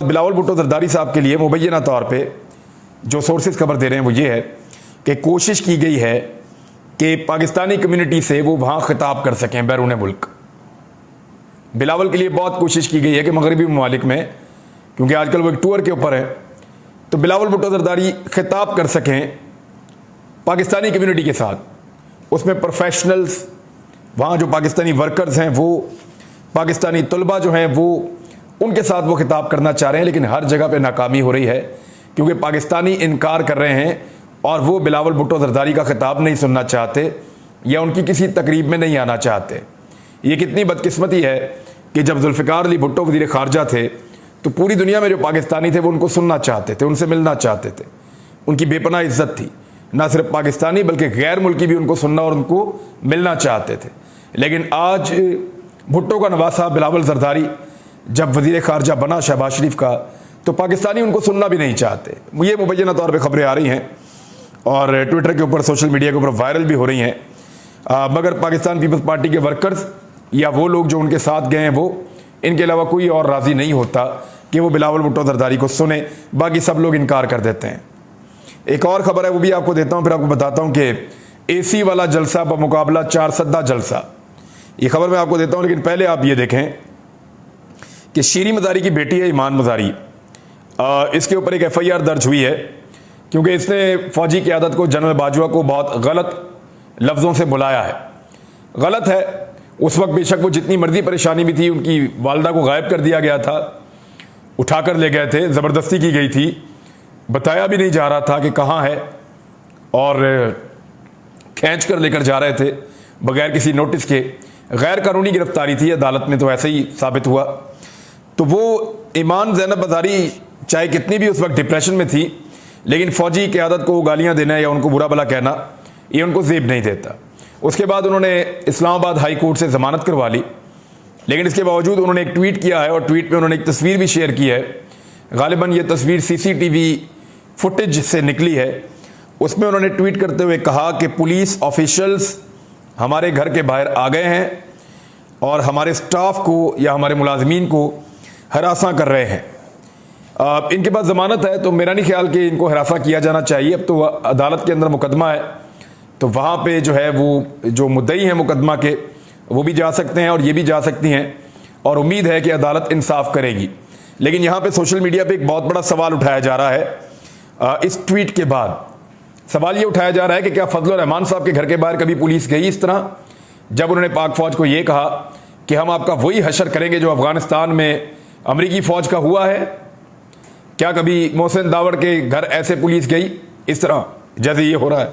बिलावल भुट्टो जरदारी साहब के लिए मुबैना तौर पे जो सोर्सेज खबर दे रहे हैं वो ये है कि कोशिश की गई है कि पाकिस्तानी कम्युनिटी से वो वहाँ खिताब कर सकें बैरून मुल्क। बिलावल के लिए बहुत कोशिश की गई है कि मगरबी ममालिक में, क्योंकि आजकल वो एक टूर के ऊपर है, तो बिलावल भुट्टो जरदारी खिताब कर सकें पाकिस्तानी कम्युनिटी के साथ। उसमें प्रोफेशनल्स, वहाँ जो पाकिस्तानी वर्कर्स हैं, वो पाकिस्तानी तलबा जो हैं, वो उनके साथ वो खिताब करना चाह रहे हैं, लेकिन हर जगह पे नाकामी हो रही है क्योंकि पाकिस्तानी इनकार कर रहे हैं और वो बिलावल भुट्टो जरदारी का खिताब नहीं सुनना चाहते या उनकी किसी तकरीब में नहीं आना चाहते। ये कितनी बदकिस्मती है कि जब जुल्फ़िकार अली भुट्टो वज़ीर ख़ारजा थे तो पूरी दुनिया में जो पाकिस्तानी थे वो उनको सुनना चाहते थे, उनसे मिलना चाहते थे, उनकी बेपनाह इज्जत थी। ना सिर्फ पाकिस्तानी बल्कि गैर मुल्की भी उनको सुनना और उनको मिलना चाहते थे। लेकिन आज भुट्टो का नवाज साहब बिलावल जरदारी जब वज़ीर ख़ारजा बना शहबाज शरीफ का, तो पाकिस्तानी उनको सुनना भी नहीं चाहते। ये मुबैना तौर पे खबरें आ रही हैं और ट्विटर के ऊपर, सोशल मीडिया के ऊपर वायरल भी हो रही हैं। मगर पाकिस्तान पीपल्स पार्टी के वर्कर्स या वो लोग जो उनके साथ गए हैं, वो इनके अलावा कोई और राज़ी नहीं होता कि वो बिलावल भुट्टो जरदारी को सुने। बाकी सब लोग इनकार कर देते हैं। एक और ख़बर है, वो भी आपको देता हूँ, फिर आपको बताता हूँ कि AC वाला जलसा बमुकाबला 4 सद्दा जलसा। ये खबर मैं आपको देता हूँ, लेकिन पहले आप ये देखें कि शीरी मज़ारी की बेटी है ईमान मज़ारी, इसके ऊपर एक FIR दर्ज हुई है क्योंकि इसने फ़ौजी क़यादत को, जनरल बाजवा को बहुत गलत लफ्ज़ों से बुलाया है। गलत है। उस वक्त बेशक वो जितनी मर्जी परेशानी भी थी, उनकी वालदा को गायब कर दिया गया था, उठाकर ले गए थे, ज़बरदस्ती की गई थी, बताया भी नहीं जा रहा था कि कहाँ है और खींच कर लेकर जा रहे थे बगैर किसी नोटिस के। गैर कानूनी गिरफ्तारी थी, अदालत में तो ऐसे ही साबित हुआ। तो वो ईमान ज़ैनब मज़ारी चाहे कितनी भी उस वक्त डिप्रेशन में थी, लेकिन फ़ौजी क़यादत को गालियाँ देना या उनको बुरा भला कहना ये उनको ज़ेब नहीं देता। उसके बाद उन्होंने इस्लामाबाद हाई कोर्ट से ज़मानत करवा ली, लेकिन इसके बावजूद उन्होंने एक ट्वीट किया है और ट्वीट में उन्होंने एक तस्वीर भी शेयर की है। गालिबन ये तस्वीर CCTV फुटेज से निकली है। उसमें उन्होंने ट्वीट करते हुए कहा कि पुलिस ऑफिशियल्स हमारे घर के बाहर आ गए हैं और हमारे स्टाफ को या हमारे मुलाजमीन को हरासा कर रहे हैं। इनके पास ज़मानत है, तो मेरा नहीं ख्याल कि इनको हरासा किया जाना चाहिए। अब तो अदालत के अंदर मुकदमा है, तो वहाँ पे जो है वो जो मुद्दई हैं मुकदमा के, वो भी जा सकते हैं और ये भी जा सकती हैं, और उम्मीद है कि अदालत इंसाफ करेगी। लेकिन यहाँ पे सोशल मीडिया पे एक बहुत बड़ा सवाल उठाया जा रहा है। इस ट्वीट के बाद सवाल ये उठाया जा रहा है कि क्या फजलुर रहमान साहब के घर के बाहर कभी पुलिस गई इस तरह, जब उन्होंने पाक फ़ौज को ये कहा कि हम आपका वही हशर करेंगे जो अफ़गानिस्तान में अमरीकी फ़ौज का हुआ है। क्या कभी मोहसिन दावड़ के घर ऐसे पुलिस गई इस तरह जैसे ये हो रहा है?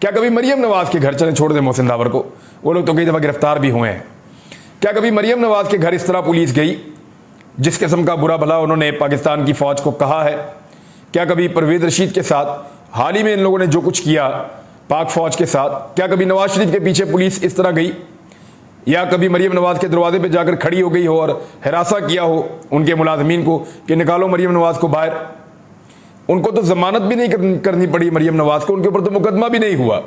क्या कभी मरियम नवाज़ के घर, चले छोड़ दें मोहसिन दावड़ को, वो लोग तो कई दफ़ा गिरफ्तार भी हुए हैं, क्या कभी मरियम नवाज़ के घर इस तरह पुलिस गई जिस किस्म का बुरा भला उन्होंने पाकिस्तान की फ़ौज को कहा है? क्या कभी परवेज़ रशीद के साथ हाल ही में इन लोगों ने जो कुछ किया पाक फ़ौज के साथ, क्या कभी नवाज शरीफ के पीछे पुलिस इस तरह गई? या कभी मरियम नवाज़ के दरवाजे पे जाकर खड़ी हो गई हो और हिरासा किया हो उनके मुलाजमीन को कि निकालो मरियम नवाज़ को बाहर? उनको तो ज़मानत भी नहीं करनी पड़ी मरियम नवाज़ को, उनके ऊपर तो मुकदमा भी नहीं हुआ,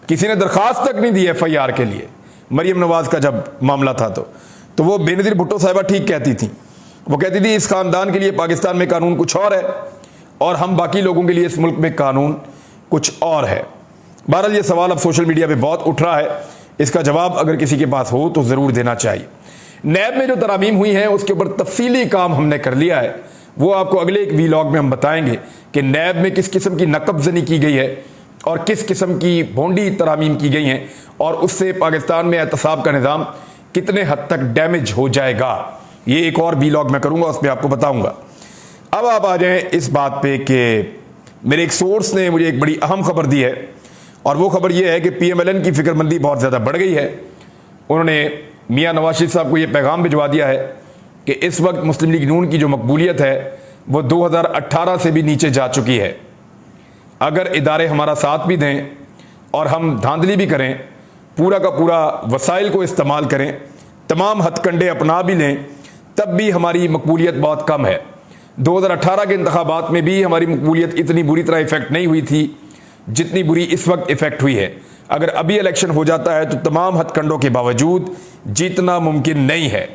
किसी ने दरख्वास्त तक नहीं दी FIR के लिए मरियम नवाज़ का जब मामला था। तो वो बेनज़ीर भुट्टो साहिबा ठीक कहती थी। वो कहती थी इस ख़ानदान के लिए पाकिस्तान में कानून कुछ और है और हम बाकी लोगों के लिए इस मुल्क में कानून कुछ और है। बहरहाल ये सवाल अब सोशल मीडिया पे बहुत उठ रहा है, इसका जवाब अगर किसी के पास हो तो ज़रूर देना चाहिए। नैब में जो तरामीम हुई हैं उसके ऊपर तफसीली काम हमने कर लिया है, वो आपको अगले एक वीलॉग में हम बताएंगे कि नैब में किस किस्म की नकबजनी की गई है और किस किस्म की भोंडी तरामीम की गई हैं और उससे पाकिस्तान में एहतसाब का निज़ाम कितने हद तक डैमेज हो जाएगा। ये एक और वीलॉग मैं करूँगा, उसमें आपको बताऊँगा। अब आप आ जाएँ इस बात पे कि मेरे एक सोर्स ने मुझे एक बड़ी अहम खबर दी है और वो खबर ये है कि PMLN की फ़िक्रमंदी बहुत ज़्यादा बढ़ गई है। उन्होंने मियाँ नवाज शरीफ साहब को ये पैगाम भिजवा दिया है कि इस वक्त मुस्लिम लीग नून की जो मकबूलियत है वो 2018 से भी नीचे जा चुकी है। अगर इदारे हमारा साथ भी दें और हम धांधली भी करें, पूरा का पूरा वसाइल को इस्तेमाल करें, तमाम हथकंडे अपना भी लें, तब भी हमारी मकबूलियत बहुत कम है। 2018 के इंतखाबात में भी हमारी मकबूलियत इतनी बुरी तरह इफ़ेक्ट नहीं हुई थी जितनी बुरी इस वक्त इफ़ेक्ट हुई है। अगर अभी इलेक्शन हो जाता है तो तमाम हथकंडों के बावजूद जीतना मुमकिन नहीं है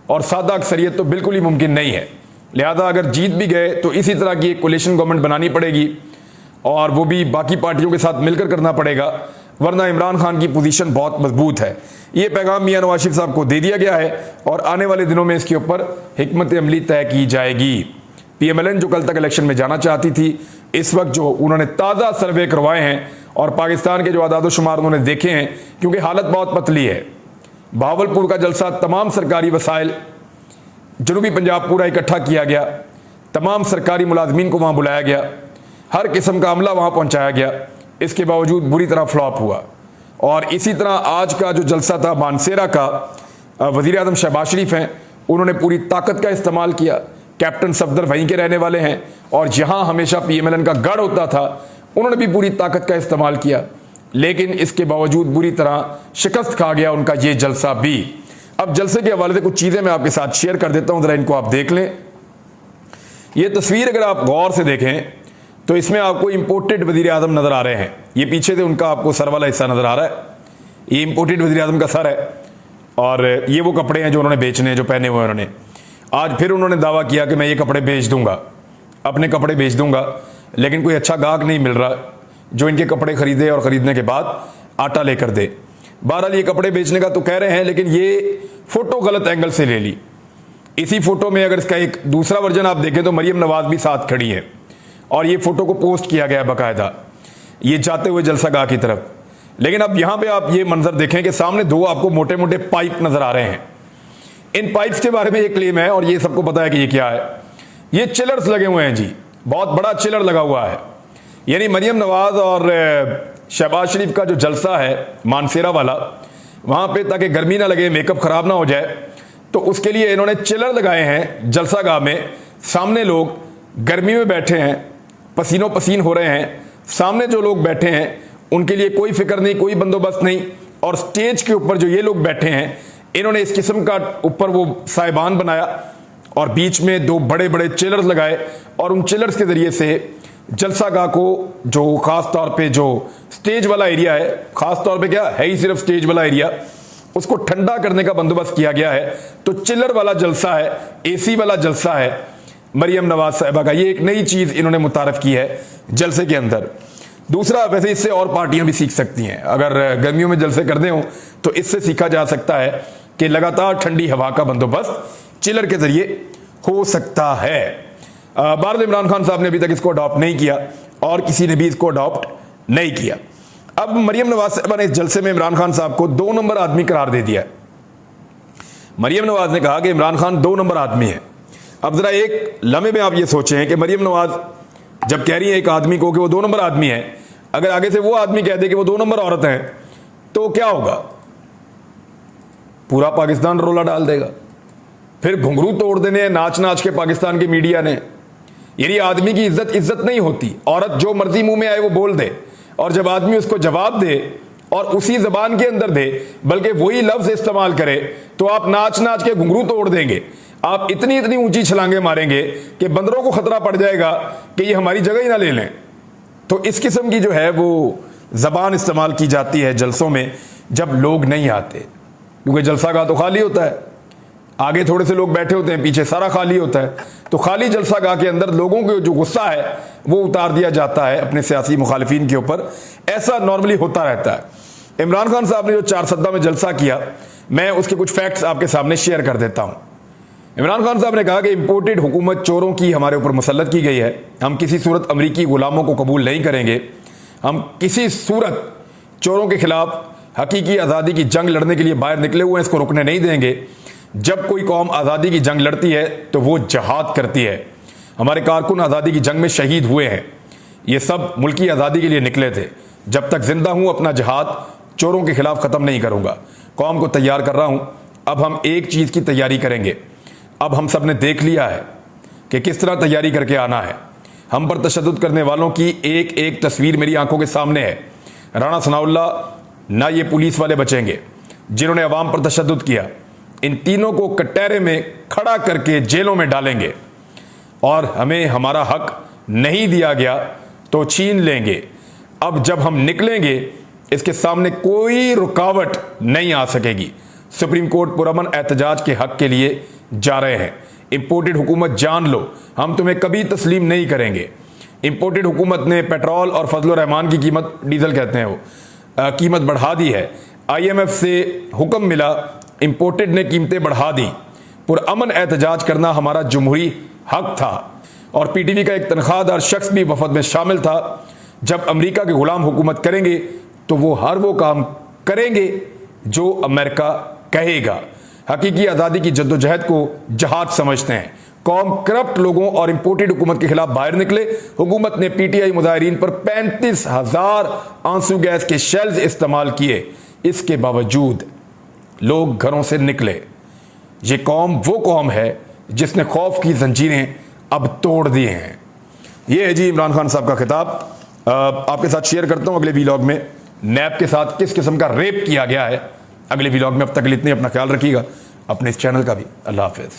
और सादा अक्सरियत तो बिल्कुल ही मुमकिन नहीं है। लिहाजा अगर जीत भी गए तो इसी तरह की एक कोलिशन गवर्नमेंट बनानी पड़ेगी और वो भी बाकी पार्टियों के साथ मिलकर करना पड़ेगा, वरना इमरान खान की पोजीशन बहुत मजबूत है। ये पैगाम मियां नवाज शरीफ साहब को दे दिया गया है और आने वाले दिनों में इसके ऊपर हिकमत अमली तय की जाएगी। PMLN जो कल तक इलेक्शन में जाना चाहती थी, इस वक्त जो उन्होंने ताज़ा सर्वे करवाए हैं और पाकिस्तान के जो आदाद शुमार उन्होंने देखे हैं, क्योंकि हालत बहुत पतली है। भावलपुर का जलसा, तमाम सरकारी वसाइल जनूबी पंजाब पूरा इकट्ठा किया गया, तमाम सरकारी मुलाजमीन को वहाँ बुलाया गया, हर किस्म का अमला वहाँ पहुँचाया गया, इसके बावजूद बुरी तरह फ्लॉप हुआ। और इसी तरह आज का जो जलसा था मानसेरा का, वज़ीर आज़म शहबाज शरीफ हैं, उन्होंने पूरी ताकत का इस्तेमाल किया। कैप्टन सफदर वहीं के रहने वाले हैं और जहाँ हमेशा PMLN का गढ़ होता था, उन्होंने भी पूरी ताकत का इस्तेमाल किया, लेकिन इसके बावजूद बुरी तरह शिकस्त खा गया उनका ये जलसा भी। अब जलसे के हवाले से कुछ चीज़ें मैं आपके साथ शेयर कर देता हूँ, ज़रा इनको आप देख लें। ये तस्वीर अगर आप गौर से देखें तो इसमें आपको इंपोर्टेड वज़ीर आज़म नज़र आ रहे हैं। ये पीछे से उनका आपको सर वाला हिस्सा नज़र आ रहा है, ये इंपोर्टेड वज़ीर आज़म का सर है और ये वो कपड़े हैं जो उन्होंने बेचने हैं, जो पहने हुए उन्होंने। आज फिर उन्होंने दावा किया कि मैं ये कपड़े बेच दूंगा, अपने कपड़े बेच दूंगा, लेकिन कोई अच्छा गाहक नहीं मिल रहा जो इनके कपड़े खरीदे और ख़रीदने के बाद आटा लेकर दे। बहरहाल ये कपड़े बेचने का तो कह रहे हैं, लेकिन ये फ़ोटो गलत एंगल से ले ली। इसी फ़ोटो में अगर इसका एक दूसरा वर्जन आप देखें तो मरियम नवाज भी साथ खड़ी है और ये फ़ोटो को पोस्ट किया गया बाकायदा, ये जाते हुए जलसागाह की तरफ। लेकिन अब यहाँ पे आप ये मंजर देखें कि सामने दो आपको मोटे मोटे पाइप नज़र आ रहे हैं। इन पाइप्स के बारे में ये क्लेम है और ये सबको पता है कि ये क्या है। ये चिलर्स लगे हुए हैं जी, बहुत बड़ा चिलर लगा हुआ है। यानी मरियम नवाज और शहबाज शरीफ का जो जलसा है मानसेरा वाला, वहाँ पे ताकि गर्मी ना लगे, मेकअप ख़राब ना हो जाए, तो उसके लिए इन्होंने चिलर लगाए हैं जलसागाह में। सामने लोग गर्मी में बैठे हैं, पसीनों पसीन हो रहे हैं, सामने जो लोग बैठे हैं उनके लिए कोई फिक्र नहीं, कोई बंदोबस्त नहीं। और स्टेज के ऊपर जो ये लोग बैठे हैं, इन्होंने इस किस्म का ऊपर वो साइबान बनाया और बीच में दो बड़े बड़े चिलर्स लगाए और उन चिलर्स के ज़रिए से जलसागाह को, जो ख़ास तौर पे जो स्टेज वाला एरिया है, ख़ास तौर पे क्या है ही सिर्फ स्टेज वाला एरिया, उसको ठंडा करने का बंदोबस्त किया गया है। तो चिलर वाला जलसा है, AC वाला जलसा है मरियम नवाज साहिबा का। ये एक नई चीज़ इन्होंने मुतारफ़ की है जलसे के अंदर। दूसरा, वैसे इससे और पार्टियां भी सीख सकती हैं। अगर गर्मियों में जलसे करने हो तो इससे सीखा जा सकता है कि लगातार ठंडी हवा का बंदोबस्त चिलर के ज़रिए हो सकता है। बहरहाल इमरान खान साहब ने अभी तक इसको अडॉप्ट नहीं किया और किसी ने भी इसको अडॉप्ट नहीं किया। अब मरियम नवाज साहिबा ने इस जलसे में इमरान खान साहब को 2 नंबर आदमी करार दे दिया। मरियम नवाज ने कहा कि इमरान खान 2 नंबर आदमी है। अब ज़रा एक लम्हे में आप ये सोचें कि मरियम नवाज जब कह रही है एक आदमी को कि वो 2 नंबर आदमी है, अगर आगे से वो आदमी कह दे कि वो 2 नंबर औरत है तो क्या होगा? पूरा पाकिस्तान रोला डाल देगा। फिर घुंघरू तोड़ देने नाच नाच के पाकिस्तान के मीडिया ने। यानी आदमी की इज्जत नहीं होती, औरत जो मर्जी मुंह में आए वो बोल दे, और जब आदमी उसको जवाब दे और उसी जबान के अंदर दे, बल्कि वही लफ्ज इस्तेमाल करे, तो आप नाच नाच के घुंघरू तोड़ देंगे। आप इतनी इतनी ऊंची छलांगे मारेंगे कि बंदरों को खतरा पड़ जाएगा कि ये हमारी जगह ही ना ले लें। तो इस किस्म की जो है वो जबान इस्तेमाल की जाती है जलसों में जब लोग नहीं आते, क्योंकि जलसागाह तो खाली होता है, आगे थोड़े से लोग बैठे होते हैं, पीछे सारा खाली होता है। तो खाली जलसागाह के अंदर लोगों को जो गुस्सा है वो उतार दिया जाता है अपने सियासी मुखालिफिन के ऊपर। ऐसा नॉर्मली होता रहता है। इमरान खान साहब ने जो 4 सद्दा में जलसा किया, मैं उसके कुछ फैक्ट्स आपके सामने शेयर कर देता हूँ। इमरान खान साहब ने कहा कि इंपोर्टेड हुकूमत चोरों की हमारे ऊपर मुसल्लत की गई है, हम किसी सूरत अमरीकी गुलामों को कबूल नहीं करेंगे, हम किसी सूरत चोरों के खिलाफ हकीकी आज़ादी की जंग लड़ने के लिए बाहर निकले हुए हैं, इसको रुकने नहीं देंगे। जब कोई कौम आज़ादी की जंग लड़ती है तो वो जहाद करती है। हमारे कारकुन आज़ादी की जंग में शहीद हुए हैं, ये सब मुल्क की आज़ादी के लिए निकले थे। जब तक जिंदा हूँ अपना जहाद चोरों के खिलाफ ख़त्म नहीं करूँगा। कौम को तैयार कर रहा हूँ। अब हम एक चीज़ की तैयारी करेंगे। अब हम सब ने देख लिया है कि किस तरह तैयारी करके आना है। हम पर तशद्दुद करने वालों की एक एक तस्वीर मेरी आंखों के सामने है। राणा सनाउल्लाह ना ये पुलिस वाले बचेंगे जिन्होंने अवाम पर तशद्दुद किया। इन तीनों को कटहरे में खड़ा करके जेलों में डालेंगे और हमें हमारा हक नहीं दिया गया तो छीन लेंगे। अब जब हम निकलेंगे इसके सामने कोई रुकावट नहीं आ सकेगी। सुप्रीम कोर्ट पुरअमन एहतजाज के हक के लिए जा रहे हैं। इंपोर्टेड हुकूमत जान लो, हम तुम्हें कभी तस्लीम नहीं करेंगे। इंपोर्टेड हुकूमत ने पेट्रोल और फजल रहमान की कीमत, डीजल कहते हैं वो, कीमत बढ़ा दी है। IMF से हुक्म मिला, इंपोर्टेड ने कीमतें बढ़ा दी। पुरअमन एहतजाज करना हमारा जमहूरी हक था। और PTV का एक तनख्वाहदार शख्स भी वफद में शामिल था। जब अमेरिका के गुलाम हुकूमत करेंगे तो वो हर वो काम करेंगे जो अमेरिका कहेगा। हकीकी आज़ादी की जद्दोजहद को जहाद समझते हैं। कौम करप्ट लोगों और इंपोर्टेड हुकूमत के खिलाफ बाहर निकले। हुकूमत ने PTI मुजाहिरीन पर 35,000 आंसू गैस के शेल्स इस्तेमाल किए। इसके बावजूद लोग घरों से निकले। ये कौम वो कौम है जिसने खौफ की जंजीरें अब तोड़ दी हैं। ये है जी इमरान खान साहब का खिताब। आपके साथ शेयर करता हूं अगले व्लॉग में नैब के साथ किस किस्म का रेप किया गया है। अगले व्लॉग में, अब तक के लिए इतने, अपना ख्याल रखिएगा, अपने इस चैनल का भी। अल्लाह हाफिज।